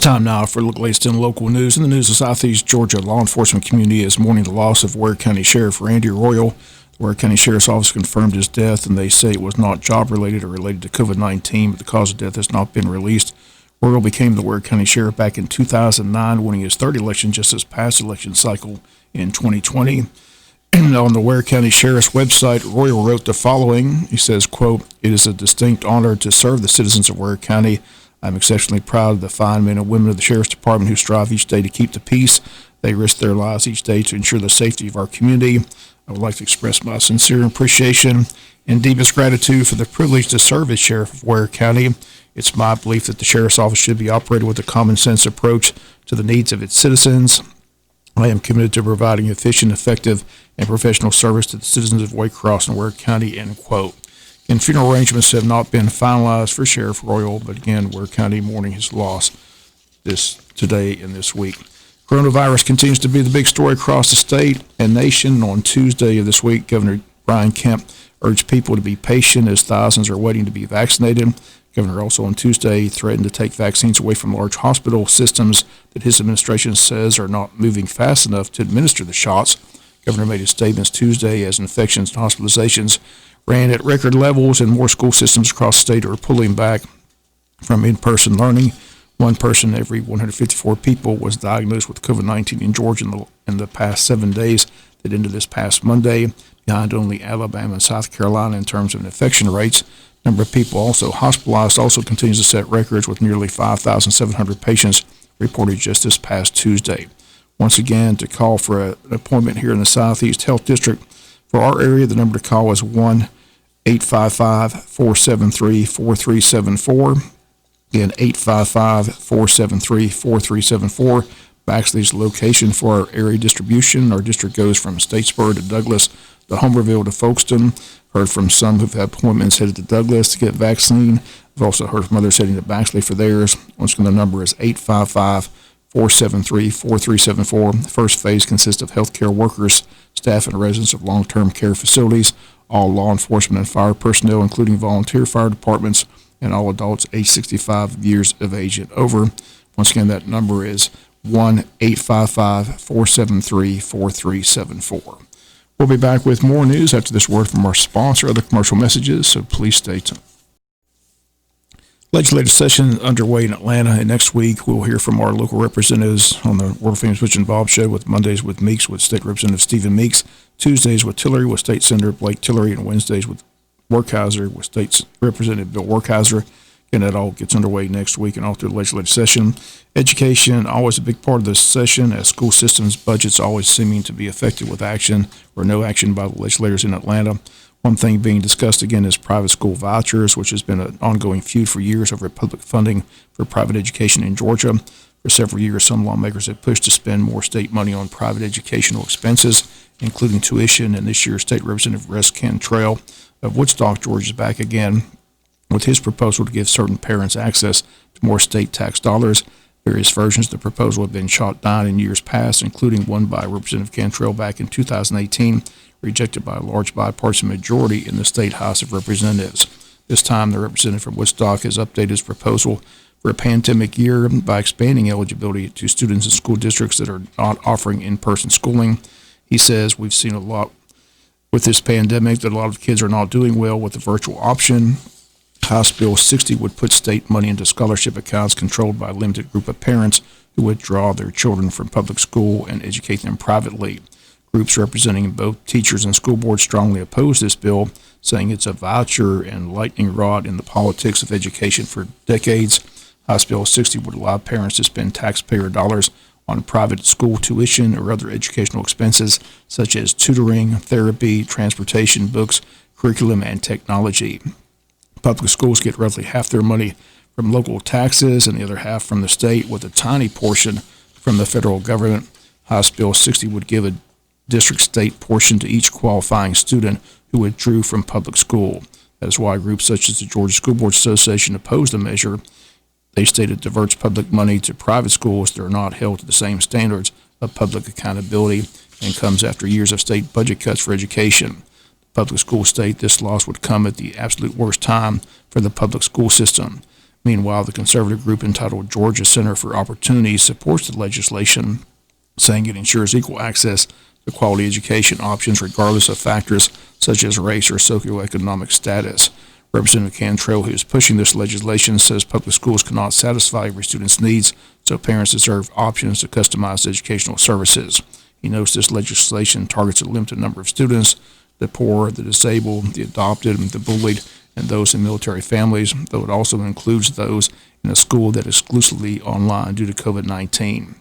Time now for the latest in local news. In the news of Southeast Georgia, law enforcement community is mourning the loss of Ware County Sheriff Randy Royal. The Ware County Sheriff's Office confirmed his death, and they say it was not job-related or related to COVID-19, but the cause of death has not been released. Royal became the Ware County Sheriff back in 2009, winning his third election just this past election cycle in 2020. And on the Ware County Sheriff's website, Royal wrote the following. He says, quote, "It is a distinct honor to serve the citizens of Ware County. I'm exceptionally proud of the fine men and women of the Sheriff's Department who strive each day to keep the peace. They risk their lives each day to ensure the safety of our community. I would like to express my sincere appreciation and deepest gratitude for the privilege to serve as Sheriff of Ware County. It's my belief that the Sheriff's Office should be operated with a common sense approach to the needs of its citizens. I am committed to providing efficient, effective, and professional service to the citizens of Waycross and Ware County," end quote. And funeral arrangements have not been finalized for Sheriff Royal, but again, Ware County mourning his loss today and this week. Coronavirus continues to be the big story across the state and nation. On Tuesday of this week, Governor Brian Kemp urged people to be patient as thousands are waiting to be vaccinated. Governor also on Tuesday threatened to take vaccines away from large hospital systems that his administration says are not moving fast enough to administer the shots. Governor made his statements Tuesday as infections and hospitalizations ran at record levels, and more school systems across the state are pulling back from in-person learning. One person every 154 people was diagnosed with COVID-19 in Georgia in the past 7 days that ended this past Monday, behind only Alabama and South Carolina in terms of infection rates. Number of people also hospitalized also continues to set records, with nearly 5,700 patients reported just this past Tuesday. Once again, to call for an appointment here in the Southeast Health District for our area, the number to call is 1-855-473-4374. Again, 855-473-4374. Baxley's location for our area distribution. Our district goes from Statesboro to Douglas, to Homerville to Folkestone. Heard from some who've had appointments headed to Douglas to get vaccine. I've also heard from others heading to Baxley for theirs. Once again, the number is 855-473-4374. The first phase consists of healthcare workers, staff, and residents of long-term care facilities, all law enforcement and fire personnel, including volunteer fire departments, and all adults age 65 years of age and over. Once again, that number is 1-855-473-4374. We'll be back with more news after this word from our sponsor, other commercial messages, so please stay tuned. Legislative session underway in Atlanta, and next week we'll hear from our local representatives on the World Famous Rich and Bob Show, with Mondays with Meeks with State Representative Stephen Meeks, Tuesdays with Tillery with State Senator Blake Tillery, and Wednesdays with Workhauser with State Representative Bill Workhauser. And that all gets underway next week and all through the legislative session. Education, always a big part of this session, as school systems budgets always seeming to be affected with action or no action by the legislators in Atlanta. One thing being discussed again is private school vouchers, which has been an ongoing feud for years over public funding for private education in Georgia. For several years, some lawmakers have pushed to spend more state money on private educational expenses, including tuition, and this year State Representative Russ Cantrell of Woodstock, Georgia, is back again with his proposal to give certain parents access to more state tax dollars. Various versions of the proposal have been shot down in years past, including one by Representative Cantrell back in 2018, rejected by a large bipartisan majority in the State House of Representatives. This time, the representative from Woodstock has updated his proposal for a pandemic year by expanding eligibility to students in school districts that are not offering in-person schooling. He says, "We've seen a lot with this pandemic that a lot of kids are not doing well with the virtual option. House Bill 60 would put state money into scholarship accounts controlled by a limited group of parents who would draw their children from public school and educate them privately." Groups representing both teachers and school boards strongly oppose this bill, saying it's a voucher and lightning rod in the politics of education for decades. House Bill 60 would allow parents to spend taxpayer dollars on private school tuition or other educational expenses such as tutoring, therapy, transportation, books, curriculum, and technology. Public schools get roughly half their money from local taxes and the other half from the state, with a tiny portion from the federal government. House Bill 60 would give a district state portion to each qualifying student who withdrew from public school. That is why groups such as the Georgia School Board Association oppose the measure. They state it diverts public money to private schools that are not held to the same standards of public accountability and comes after years of state budget cuts for education. Public schools state this loss would come at the absolute worst time for the public school system. Meanwhile, the conservative group entitled Georgia Center for Opportunity supports the legislation, saying it ensures equal access to quality education options regardless of factors such as race or socioeconomic status. Representative Cantrell, who is pushing this legislation, says public schools cannot satisfy every student's needs, so parents deserve options to customize educational services. He notes this legislation targets a limited number of students: the poor, the disabled, the adopted, the bullied, and those in military families, though it also includes those in a school that is exclusively online due to COVID-19.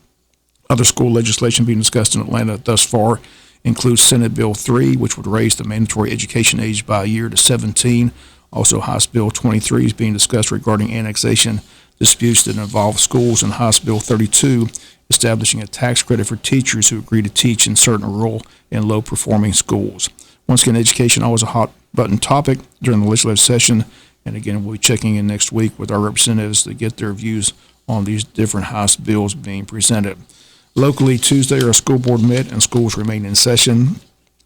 Other school legislation being discussed in Atlanta thus far includes Senate Bill 3, which would raise the mandatory education age by a year to 17. Also, House Bill 23 is being discussed regarding annexation disputes that involve schools, and House Bill 32 establishing a tax credit for teachers who agree to teach in certain rural and low-performing schools. Once again, education always a hot-button topic during the legislative session, and again, we'll be checking in next week with our representatives to get their views on these different House bills being presented. Locally, Tuesday, our school board met and schools remain in session.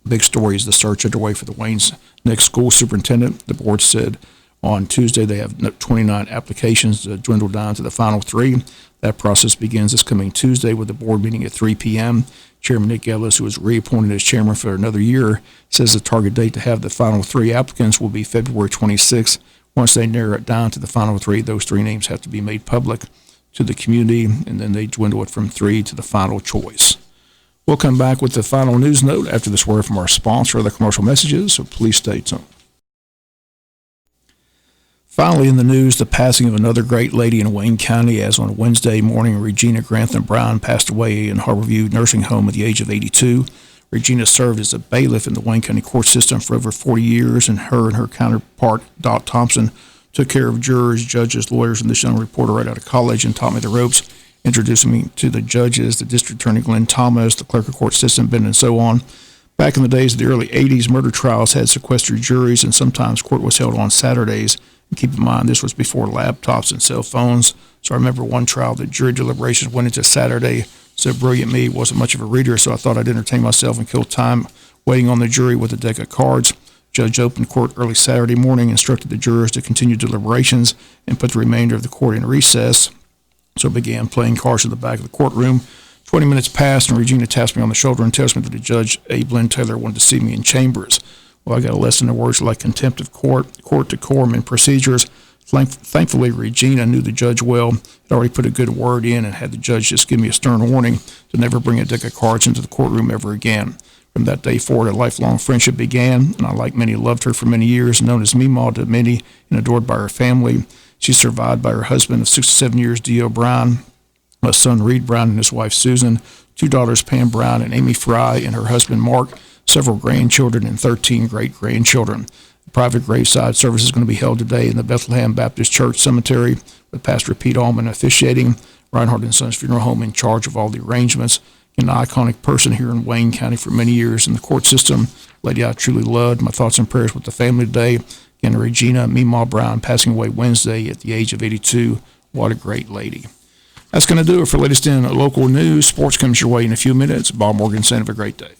Big story is the search underway for the Wayne's next school superintendent. The board said on Tuesday they have 29 applications dwindled down to the final 3. That process begins this coming Tuesday with the board meeting at 3 p.m. Chairman Nick Ellis, who was reappointed as chairman for another year, says the target date to have the final 3 applicants will be February 26th. Once they narrow it down to the final 3, those 3 names have to be made public to the community, and then they dwindle it from 3 to the final choice. We'll come back with the final news note after this word from our sponsor or the commercial messages, so please stay tuned. Finally, in the news, the passing of another great lady in Wayne County, as on Wednesday morning, Regina Grantham Brown passed away in Harborview Nursing Home at the age of 82. Regina served as a bailiff in the Wayne County court system for over 40 years, and her counterpart, Dot Thompson, took care of jurors, judges, lawyers, and this young reporter right out of college and taught me the ropes, introducing me to the judges, the district attorney Glenn Thomas, the clerk of court system, Ben, and so on. Back in the days of the early 80s, murder trials had sequestered juries, and sometimes court was held on Saturdays. And keep in mind, this was before laptops and cell phones. So I remember one trial, the jury deliberations went into Saturday. So brilliant me wasn't much of a reader, so I thought I'd entertain myself and kill time waiting on the jury with a deck of cards. Judge opened court early Saturday morning, instructed the jurors to continue deliberations, and put the remainder of the court in recess. So I began playing cards in the back of the courtroom. 20 minutes passed, and Regina taps me on the shoulder and tells me that the judge, Abe Lynn Taylor, wanted to see me in chambers. Well, I got a lesson in words like contempt of court, court decorum, and procedures. Thankfully, Regina knew the judge well, had already put a good word in, and had the judge just give me a stern warning to never bring a deck of cards into the courtroom ever again. From that day forward, a lifelong friendship began, and I, like many, loved her for many years, known as Meemaw to many and adored by her family. She's survived by her husband of 67 years, D.O. Brown, a son, Reed Brown, and his wife, Susan, 2 daughters, Pam Brown and Amy Fry, and her husband, Mark, several grandchildren, and 13 great-grandchildren. The private graveside service is going to be held today in the Bethlehem Baptist Church Cemetery with Pastor Pete Allman officiating, Reinhardt and Sons Funeral Home in charge of all the arrangements. An iconic person here in Wayne County for many years in the court system, lady I truly loved. My thoughts and prayers with the family today. Again, Regina Meemaw Brown passing away Wednesday at the age of 82. What a great lady. That's going to do it for latest in local news. Sports comes your way in a few minutes. Bob Morgan saying have a great day.